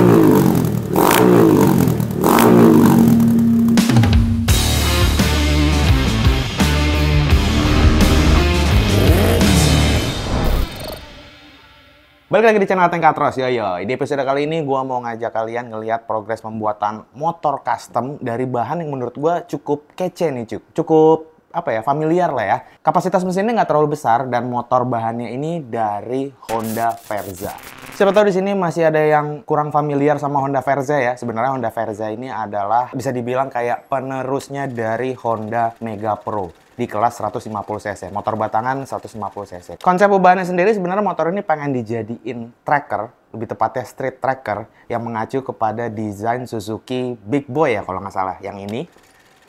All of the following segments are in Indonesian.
Balik lagi di channel Tengkatros, yo. Di episode kali ini gue mau ngajak kalian ngelihat progres pembuatan motor custom dari bahan yang menurut gue cukup kece nih, cukup familiar lah ya. Kapasitas mesinnya nggak terlalu besar dan motor bahannya ini dari Honda Verza. Siapa tahu di sini masih ada yang kurang familiar sama Honda Verza ya. Sebenarnya Honda Verza ini adalah bisa dibilang kayak penerusnya dari Honda Mega Pro di kelas 150 cc, motor batangan 150 cc. Konsep ubahannya sendiri sebenarnya motor ini pengen dijadiin tracker, lebih tepatnya street tracker yang mengacu kepada desain Suzuki Big Boy ya kalau nggak salah, yang ini.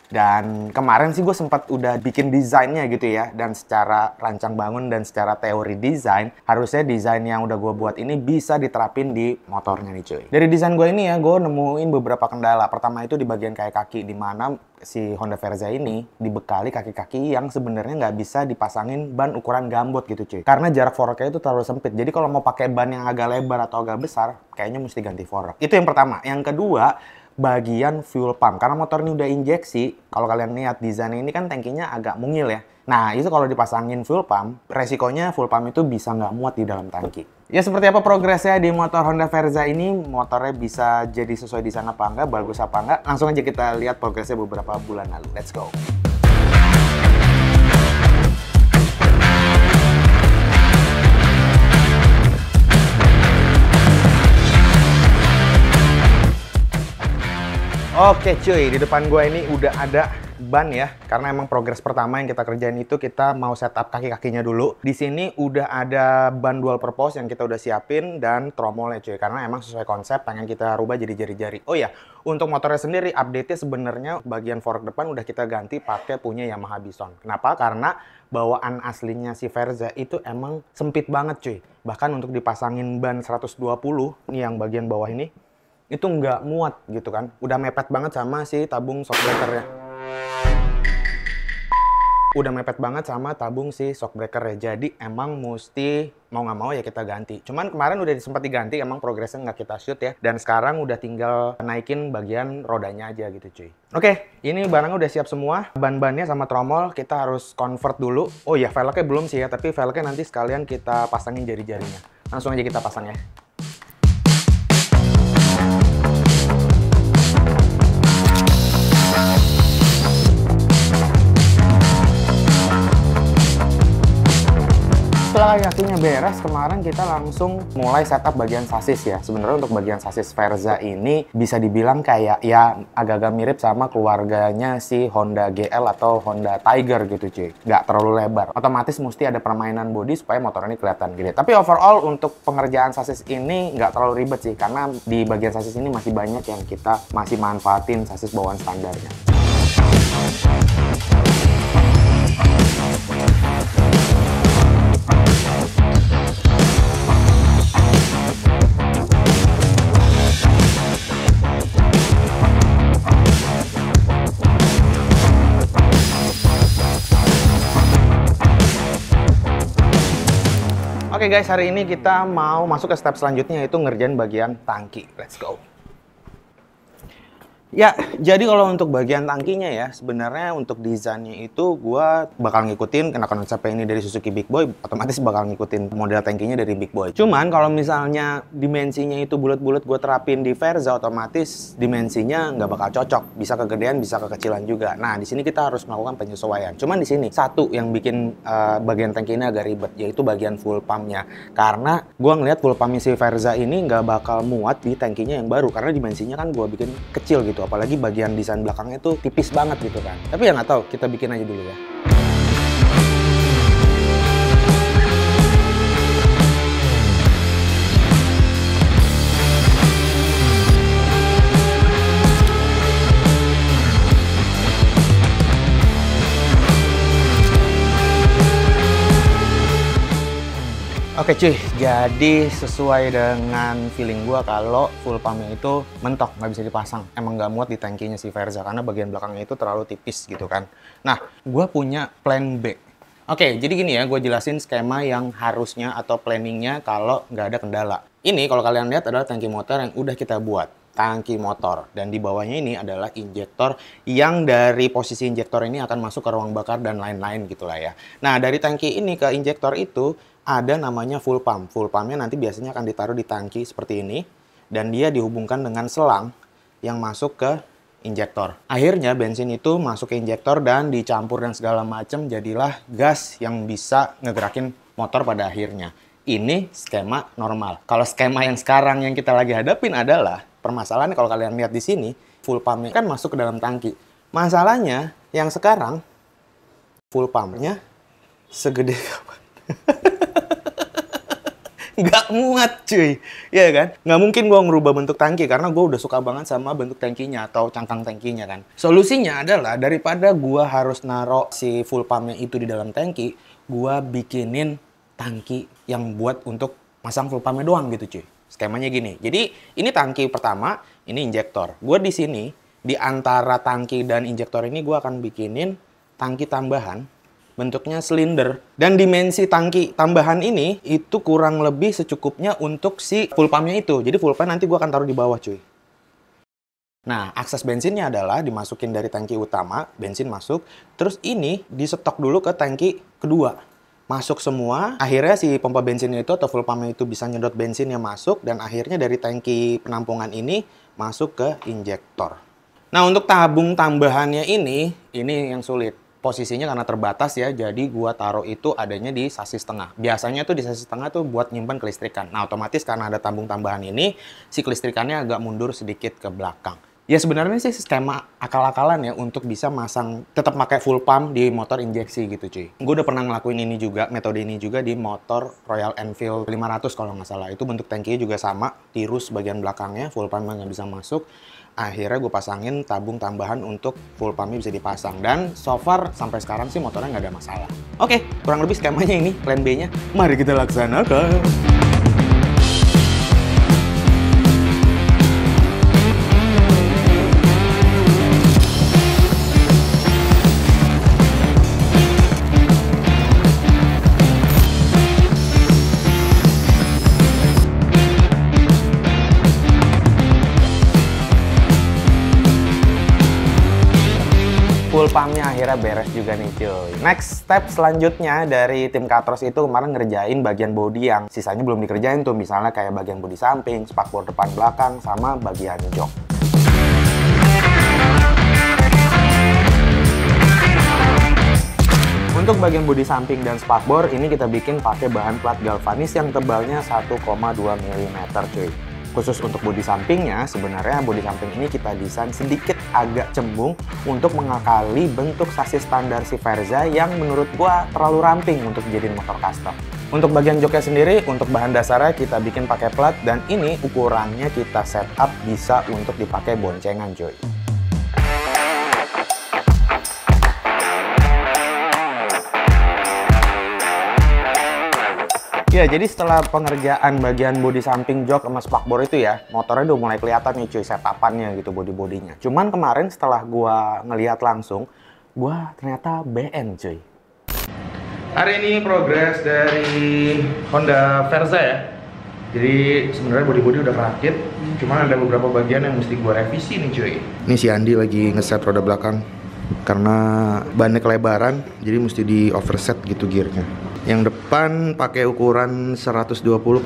Dan kemarin sih gue sempat udah bikin desainnya gitu ya, dan secara rancang bangun dan secara teori desain, harusnya desain yang udah gue buat ini bisa diterapin di motornya nih cuy. Dari desain gue ini ya, gue nemuin beberapa kendala. Pertama itu di bagian kayak kaki, di mana si Honda Verza ini dibekali kaki-kaki yang sebenarnya nggak bisa dipasangin ban ukuran gambot gitu cuy. Karena jarak forknya itu terlalu sempit. Jadi kalau mau pakai ban yang agak lebar atau agak besar, kayaknya mesti ganti fork. Itu yang pertama. Yang kedua, bagian fuel pump. Karena motor ini udah injeksi, kalau kalian lihat desain ini kan tangkinya agak mungil ya. Nah, itu kalau dipasangin fuel pump, resikonya fuel pump itu bisa nggak muat di dalam tangki. Ya, seperti apa progresnya di motor Honda Verza ini? Motornya bisa jadi sesuai desain apa enggak, bagus apa enggak? Langsung aja kita lihat progresnya beberapa bulan lalu. Let's go! Oke cuy, di depan gue ini udah ada ban ya, karena emang progres pertama yang kita kerjain itu kita mau setup kaki-kakinya dulu. Di sini udah ada ban dual purpose yang kita udah siapin dan tromolnya cuy, karena emang sesuai konsep pengen kita rubah jadi jari-jari. Oh ya, untuk motornya sendiri update-nya sebenarnya bagian fork depan udah kita ganti pakai punya Yamaha Bison. Kenapa? Karena bawaan aslinya si Verza itu emang sempit banget cuy. Bahkan untuk dipasangin ban 120 nih yang bagian bawah ini, itu nggak muat gitu kan. Udah mepet banget sama si tabung shockbreaker-nya. Udah mepet banget sama tabung si shockbreaker-nya. Jadi emang mesti mau nggak mau ya kita ganti. Cuman kemarin udah sempat diganti, emang progresnya nggak kita shoot ya. Dan sekarang udah tinggal naikin bagian rodanya aja gitu cuy. Oke, ini barangnya udah siap semua. Ban-bannya sama tromol kita harus convert dulu. Oh iya, velgnya belum sih ya, tapi velgnya nanti sekalian kita pasangin jari-jarinya. Langsung aja kita pasang ya. Setelah kakinya beres, kemarin kita langsung mulai setup bagian sasis ya. Sebenarnya untuk bagian sasis Verza ini bisa dibilang kayak ya agak-agak mirip sama keluarganya si Honda GL atau Honda Tiger gitu cuy. Nggak terlalu lebar. Otomatis mesti ada permainan bodi supaya motor ini kelihatan gede. Tapi overall untuk pengerjaan sasis ini nggak terlalu ribet sih. Karena di bagian sasis ini masih banyak yang kita masih manfaatin sasis bawaan standarnya. Oke guys, hari ini kita mau masuk ke step selanjutnya, yaitu ngerjain bagian tangki. Let's go! Ya, jadi kalau untuk bagian tangkinya ya, sebenarnya untuk desainnya itu gue bakal ngikutin, karena konsepnya ini dari Suzuki Big Boy, otomatis bakal ngikutin model tangkinya dari Big Boy. Cuman kalau misalnya dimensinya itu bulat-bulat gue terapin di Verza, otomatis dimensinya nggak bakal cocok. Bisa kegedean, bisa kekecilan juga. Nah, di sini kita harus melakukan penyesuaian. Cuman di sini, satu yang bikin bagian tangki ini agak ribet, yaitu bagian full pumpnya. Karena gue ngeliat full pumpnya si Verza ini nggak bakal muat di tangkinya yang baru, karena dimensinya kan gue bikin kecil gitu. Apalagi bagian desain belakangnya itu tipis banget gitu kan. Tapi ya nggak tahu, kita bikin aja dulu ya. Oke cuy, jadi sesuai dengan feeling gua kalau full pumpnya itu mentok, nggak bisa dipasang. Emang nggak muat di tangkinya si Verza, karena bagian belakangnya itu terlalu tipis gitu kan. Nah, gua punya plan B. Oke, jadi gini ya, gue jelasin skema yang harusnya atau planningnya kalau nggak ada kendala. Ini kalau kalian lihat adalah tangki motor yang udah kita buat. Tangki motor. Dan di bawahnya ini adalah injektor yang dari posisi injektor ini akan masuk ke ruang bakar dan lain-lain gitulah ya. Nah, dari tangki ini ke injektor itu ada namanya full pump. Full pumpnya nanti biasanya akan ditaruh di tangki seperti ini. Dan dia dihubungkan dengan selang yang masuk ke injektor. Akhirnya bensin itu masuk ke injektor dan dicampur dan segala macam, jadilah gas yang bisa ngegerakin motor pada akhirnya. Ini skema normal. Kalau skema yang sekarang yang kita lagi hadapin adalah, permasalahannya kalau kalian lihat di sini, full pumpnya kan masuk ke dalam tangki. Masalahnya yang sekarang full pumpnya segede apa? Nggak muat cuy, ya kan? Nggak mungkin gue ngerubah bentuk tangki karena gue udah suka banget sama bentuk tangkinya atau cangkang tangkinya kan. Solusinya adalah daripada gue harus naro si full pumpnya itu di dalam tangki, gue bikinin tangki yang buat untuk masang full pumpnya doang gitu cuy. Skemanya gini. Jadi ini tangki pertama, ini injektor. Gue di sini di antara tangki dan injektor ini gue akan bikinin tangki tambahan bentuknya silinder. Dan dimensi tangki tambahan ini itu kurang lebih secukupnya untuk si full pumpnya itu. Jadi full pump nanti gue akan taruh di bawah cuy. Nah, akses bensinnya adalah dimasukin dari tangki utama, bensin masuk. Terus ini disetok dulu ke tangki kedua. Masuk semua, akhirnya si pompa bensinnya itu atau full pumpnya itu bisa nyedot bensin yang masuk. Dan akhirnya dari tangki penampungan ini masuk ke injektor. Nah, untuk tabung tambahannya ini yang sulit. Posisinya karena terbatas ya, jadi gua taruh itu adanya di sasis tengah. Biasanya tuh di sasis tengah tuh buat nyimpan kelistrikan. Nah, otomatis karena ada tabung tambahan ini, si kelistrikannya agak mundur sedikit ke belakang. Ya sebenarnya sih skema akal-akalan ya untuk bisa masang, tetap pakai full pump di motor injeksi gitu cuy. Gue udah pernah ngelakuin ini juga, metode ini juga di motor Royal Enfield 500 kalau nggak salah. Itu bentuk tangkinya juga sama, tirus bagian belakangnya, full pump nggak bisa masuk. Akhirnya gue pasangin tabung tambahan untuk full pumpnya bisa dipasang. Dan so far sampai sekarang sih motornya nggak ada masalah. Oke, kurang lebih skemanya ini, plan B-nya. Mari kita laksanakan. Full pumpnya akhirnya beres juga nih cuy. Next step selanjutnya dari tim Katros itu kemarin ngerjain bagian bodi yang sisanya belum dikerjain tuh. Misalnya kayak bagian bodi samping, spakbor depan belakang, sama bagian jok. Untuk bagian bodi samping dan spakbor ini kita bikin pakai bahan plat galvanis yang tebalnya 1,2 mm cuy. Khusus untuk bodi sampingnya, sebenarnya bodi samping ini kita desain sedikit agak cembung untuk mengakali bentuk sasis standar si Verza yang menurut gua terlalu ramping untuk dijadiin motor custom. Untuk bagian joknya sendiri, untuk bahan dasarnya kita bikin pakai plat dan ini ukurannya kita setup bisa untuk dipakai boncengan cuy. Ya, jadi setelah pengerjaan bagian bodi samping jok sama spakbor itu ya, motornya udah mulai kelihatan nih cuy setupannya gitu, bodi-bodinya. Cuman kemarin setelah gua ngeliat langsung, gua ternyata BN cuy. Hari ini progres dari Honda Verza ya. Jadi sebenarnya bodi-bodi udah kerakit, cuman ada beberapa bagian yang mesti gua revisi nih cuy. Ini si Andi lagi ngeset roda belakang karena bannya kelebaran, jadi mesti di overset gitu gearnya. Yang depan pakai ukuran 120/80.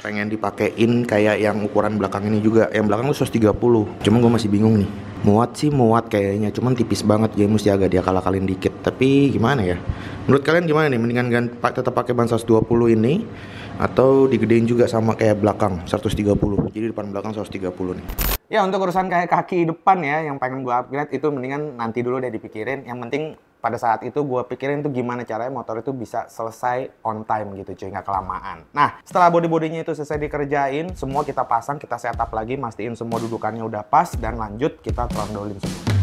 Pengen dipakein kayak yang ukuran belakang ini juga. Yang belakang tuh 130. Cuma gue masih bingung nih. Muat sih muat kayaknya, cuman tipis banget, jadi mesti agak diakal-akalin dikit. Tapi gimana ya? Menurut kalian gimana nih? Mendingan tetap pakai ban 120 ini atau digedein juga sama kayak belakang 130. Jadi depan belakang 130 nih. Ya untuk urusan kayak kaki depan ya yang pengen gue upgrade itu mendingan nanti dulu deh dipikirin. Yang penting pada saat itu gue pikirin tuh gimana caranya motor itu bisa selesai on time gitu cuy, nggak kelamaan. Nah, setelah bodi-bodinya itu selesai dikerjain, semua kita pasang, kita setup lagi, mastiin semua dudukannya udah pas, dan lanjut kita trondolin semua.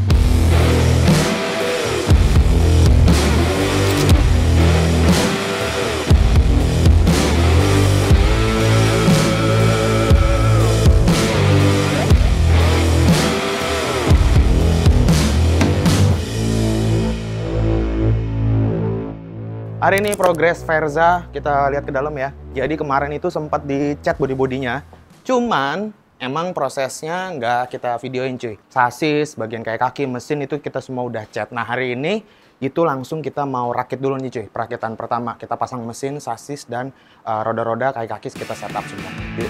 Hari ini progres Verza, kita lihat ke dalam ya. Jadi kemarin itu sempat dicat body-bodinya. Cuman emang prosesnya nggak kita videoin cuy. Sasis, bagian kayak kaki, mesin itu kita semua udah cat. Nah hari ini itu langsung kita mau rakit dulu nih cuy. Perakitan pertama, kita pasang mesin, sasis, dan roda-roda kayak kaki kita setup semua. Yuk.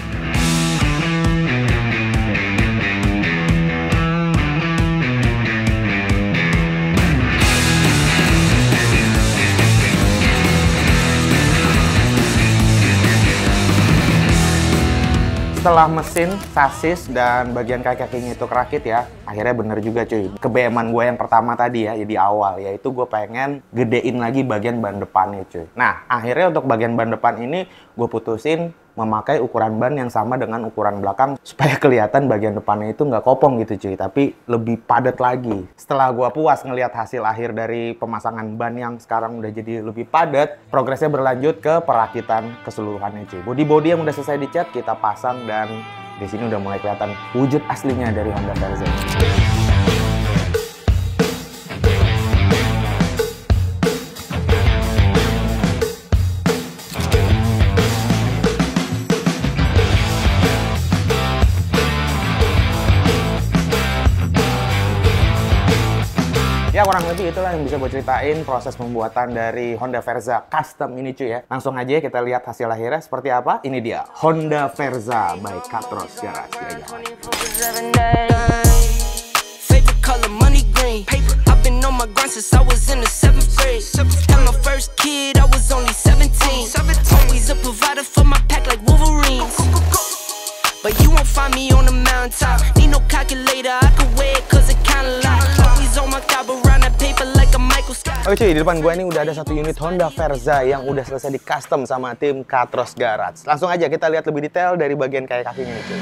Setelah mesin, sasis, dan bagian kaki-kakinya itu kerakit ya, akhirnya bener juga cuy. Kebeeman gue yang pertama tadi ya, di awal, yaitu gue pengen gedein lagi bagian ban depannya cuy. Nah, akhirnya untuk bagian ban depan ini, gue putusin memakai ukuran ban yang sama dengan ukuran belakang supaya kelihatan bagian depannya itu nggak kopong gitu cuy, tapi lebih padat lagi. Setelah gue puas ngelihat hasil akhir dari pemasangan ban yang sekarang udah jadi lebih padat, progresnya berlanjut ke perakitan keseluruhannya cuy. Body-body yang udah selesai dicat kita pasang dan di sini udah mulai kelihatan wujud aslinya dari Honda Verza. Ya kurang lebih itulah yang bisa gue ceritain proses pembuatan dari Honda Verza Custom ini cuy ya. Langsung aja kita lihat hasil akhirnya seperti apa. Ini dia Honda Verza by Katros Garage. But you won't find me on the mountaintop. Need no calculator, I can weigh it cause it kinda lie. Always on my top around that paper like a Michael Scott. Oke cuy, di depan gue ini udah ada satu unit Honda Verza yang udah selesai di custom sama tim Katros Garage. Langsung aja kita lihat lebih detail dari bagian kayak kakinya nih cuy.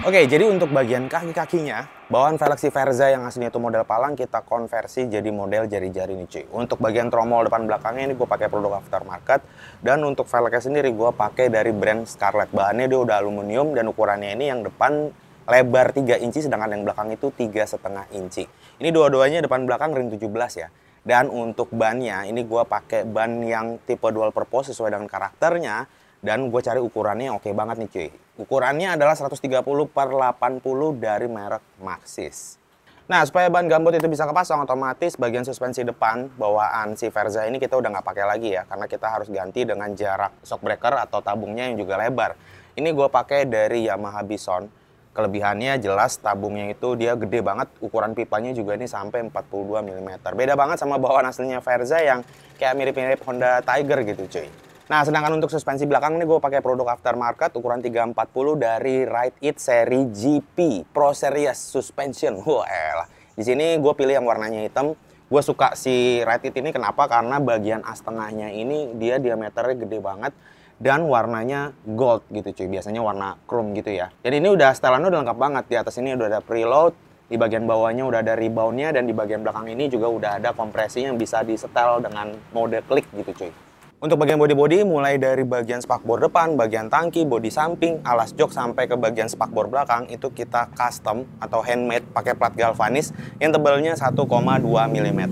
Oke, jadi untuk bagian kaki-kakinya, bawaan velg si Verza yang aslinya itu model palang kita konversi jadi model jari-jari nih cuy. Untuk bagian tromol depan belakangnya ini gue pakai produk aftermarket, dan untuk velgnya sendiri gue pakai dari brand Scarlett. Bahannya dia udah aluminium dan ukurannya ini yang depan lebar 3 inci sedangkan yang belakang itu 3,5 inci. Ini dua-duanya depan belakang ring 17 ya. Dan untuk bannya ini gue pakai ban yang tipe dual purpose sesuai dengan karakternya. Dan gue cari ukurannya yang oke banget nih cuy. Ukurannya adalah 130/80 dari merek Maxxis. Nah, supaya ban gambut itu bisa kepasang otomatis bagian suspensi depan bawaan si Verza ini kita udah nggak pakai lagi ya. Karena kita harus ganti dengan jarak shock breaker atau tabungnya yang juga lebar. Ini gue pakai dari Yamaha Bison. Kelebihannya jelas tabungnya itu dia gede banget. Ukuran pipanya juga ini sampai 42 mm. Beda banget sama bawaan aslinya Verza yang kayak mirip-mirip Honda Tiger gitu cuy. Nah, sedangkan untuk suspensi belakang ini gue pakai produk aftermarket ukuran 340 dari Ride It seri GP Pro Series Suspension. Wah, elah. Di sini gue pilih yang warnanya hitam. Gue suka si Ride It ini kenapa? Karena bagian as tengahnya ini dia diameternya gede banget dan warnanya gold gitu cuy. Biasanya warna chrome gitu ya. Jadi ini udah setelannya udah lengkap banget. Di atas ini udah ada preload, di bagian bawahnya udah ada reboundnya, dan di bagian belakang ini juga udah ada kompresi yang bisa disetel dengan mode klik gitu cuy. Untuk bagian body-body mulai dari bagian spakbor depan, bagian tangki, bodi samping, alas jok sampai ke bagian spakbor belakang itu kita custom atau handmade pakai plat galvanis yang tebalnya 1,2 mm.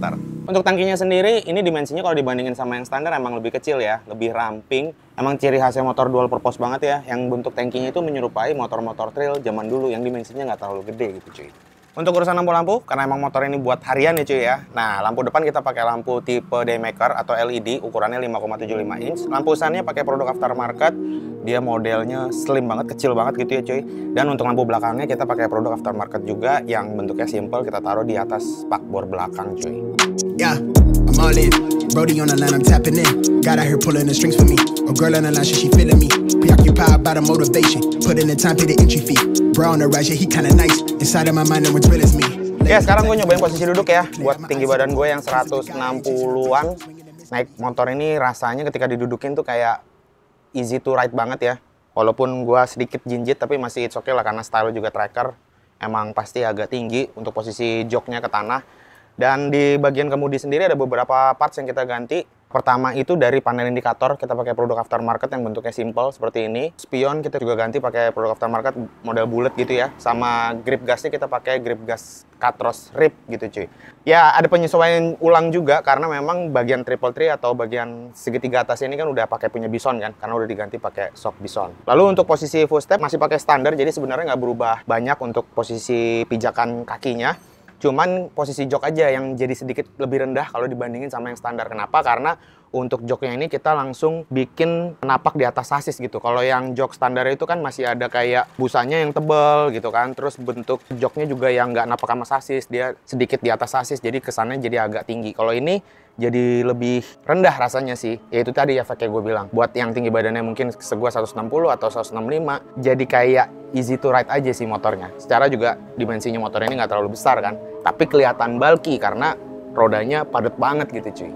Untuk tangkinya sendiri ini dimensinya kalau dibandingin sama yang standar emang lebih kecil ya, lebih ramping. Emang ciri khasnya motor dual purpose banget ya, yang bentuk tangkinya itu menyerupai motor-motor trail zaman dulu yang dimensinya nggak terlalu gede gitu cuy. Untuk urusan lampu-lampu, karena emang motor ini buat harian ya cuy ya. Nah, lampu depan kita pakai lampu tipe Daymaker atau LED, ukurannya 5,75 inch. Lampu sunnya pakai produk aftermarket, dia modelnya slim banget, kecil banget gitu ya cuy. Dan untuk lampu belakangnya kita pakai produk aftermarket juga, yang bentuknya simple, kita taruh di atas spakbor belakang cuy. Yeah, I'm all in. Brody on the line, I'm tapping in. Got out here pulling the strings for me. A girl on the line, she feeling me. Preoccupied by the motivation. Put in the time, pay the entry fee. Bro on the right, yeah, he kinda nice. Inside of my mind, no one's real as me. Ya, sekarang gue nyobain posisi duduk ya. Buat tinggi badan gue yang 160-an. Naik motor ini rasanya ketika didudukin tuh kayak easy to ride banget ya. Walaupun gue sedikit jinjit, tapi masih it's okay lah karena style juga tracker. Emang pasti agak tinggi untuk posisi joknya ke tanah. Dan di bagian kemudi sendiri ada beberapa parts yang kita ganti. Pertama itu dari panel indikator, kita pakai produk aftermarket yang bentuknya simple seperti ini. Spion kita juga ganti pakai produk aftermarket model bulat gitu ya. Sama grip gasnya kita pakai grip gas Katros Rip gitu cuy. Ya ada penyesuaian ulang juga karena memang bagian triple tree atau bagian segitiga atas ini kan udah pakai punya Bison kan, karena udah diganti pakai shock Bison. Lalu untuk posisi full step masih pakai standar, jadi sebenarnya nggak berubah banyak untuk posisi pijakan kakinya. Cuman posisi jok aja yang jadi sedikit lebih rendah kalau dibandingin sama yang standar. Kenapa? Karena untuk joknya ini kita langsung bikin penapak di atas sasis gitu. Kalau yang jok standar itu kan masih ada kayak busanya yang tebel gitu kan. Terus bentuk joknya juga yang nggak napak sama sasis. Dia sedikit di atas sasis, jadi kesannya jadi agak tinggi. Kalau ini jadi lebih rendah rasanya sih. Ya itu tadi ya kayak gue bilang. Buat yang tinggi badannya mungkin segua 160 atau 165, jadi kayak easy to ride aja sih motornya. Secara juga dimensinya motornya ini nggak terlalu besar kan. Tapi kelihatan bulky karena rodanya padat banget gitu cuy.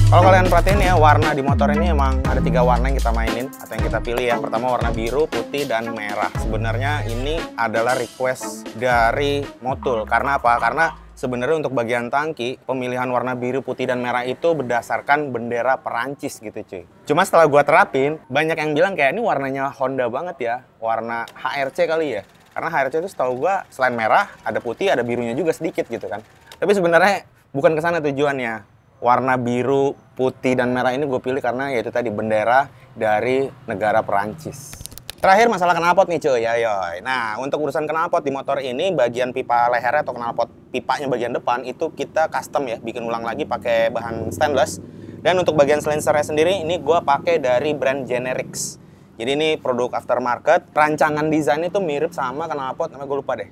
Kalau kalian perhatiin ya, warna di motor ini emang ada 3 warna yang kita mainin atau yang kita pilih ya. Pertama warna biru, putih, dan merah. Sebenarnya ini adalah request dari Motul. Karena apa? Karena sebenarnya untuk bagian tangki, pemilihan warna biru, putih, dan merah itu berdasarkan bendera Perancis gitu cuy. Cuma setelah gua terapin, banyak yang bilang kayak ini warnanya Honda banget ya. Warna HRC kali ya. Karena HRC itu setahu gua selain merah, ada putih, ada birunya juga sedikit gitu kan. Tapi sebenarnya bukan ke sana tujuannya. Warna biru, putih, dan merah ini gue pilih karena yaitu tadi bendera dari negara Perancis. Terakhir masalah knalpot nih cuy, ya yoy. Nah untuk urusan knalpot di motor ini, bagian pipa lehernya atau knalpot pipanya bagian depan itu kita custom ya, bikin ulang lagi pakai bahan stainless. Dan untuk bagian silencernya sendiri ini gue pakai dari brand Generix. Jadi ini produk aftermarket. Rancangan desain itu mirip sama knalpot, namanya gue lupa deh.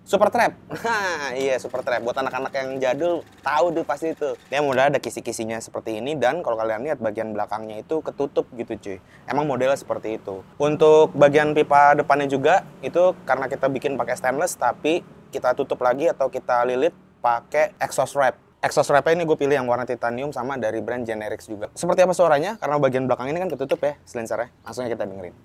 Supertrap. Nah, iya Supertrap. Buat anak-anak yang jadul tahu deh pasti itu. Dia model ada kisi-kisinya seperti ini dan kalau kalian lihat bagian belakangnya itu ketutup gitu cuy. Emang modelnya seperti itu. Untuk bagian pipa depannya juga itu karena kita bikin pakai stainless tapi kita tutup lagi atau kita lilit pakai exhaust wrap. Exhaust wrap ini gue pilih yang warna titanium sama dari brand Generix juga. Seperti apa suaranya? Karena bagian belakang ini kan ketutup ya silencernya. Langsung aja kita dengerin.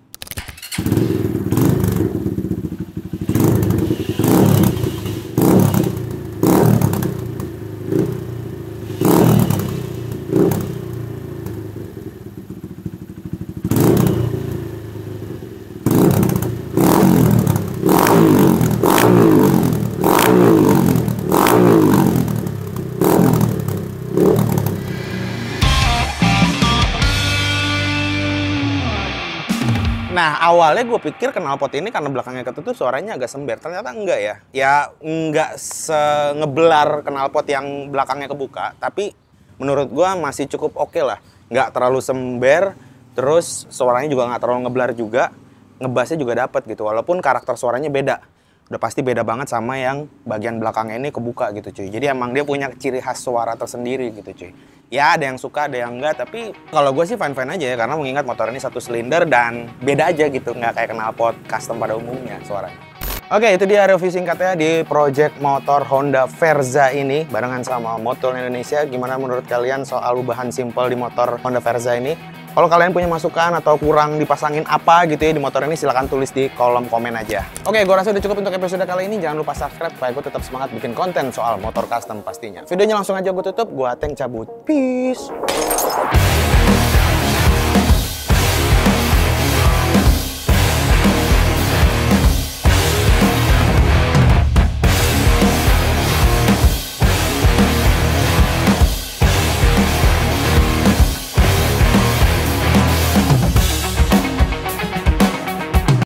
Nah, awalnya gue pikir knalpot ini karena belakangnya ketutup suaranya agak sember. Ternyata enggak ya. Ya, enggak ngebelar knalpot yang belakangnya kebuka. Tapi menurut gue masih cukup oke lah. Nggak terlalu sember, terus suaranya juga nggak terlalu ngebelar juga. Ngebassnya juga dapet gitu. Walaupun karakter suaranya beda. Udah pasti beda banget sama yang bagian belakangnya ini kebuka gitu cuy. Jadi emang dia punya ciri khas suara tersendiri gitu cuy. Ya ada yang suka, ada yang enggak, tapi kalau gue sih fine-fine aja ya, karena mengingat motor ini 1 silinder dan beda aja gitu, nggak kayak knalpot custom pada umumnya suaranya. Oke, itu dia review singkatnya di project motor Honda Verza ini barengan sama Motul Indonesia. Gimana menurut kalian soal ubahan simple di motor Honda Verza ini? Kalau kalian punya masukan atau kurang dipasangin apa gitu ya di motor ini, silahkan tulis di kolom komen aja. Oke, gue rasa udah cukup untuk episode kali ini. Jangan lupa subscribe supaya gue tetap semangat bikin konten soal motor custom pastinya. Videonya langsung aja gue tutup. Gue Ateng cabut. Peace.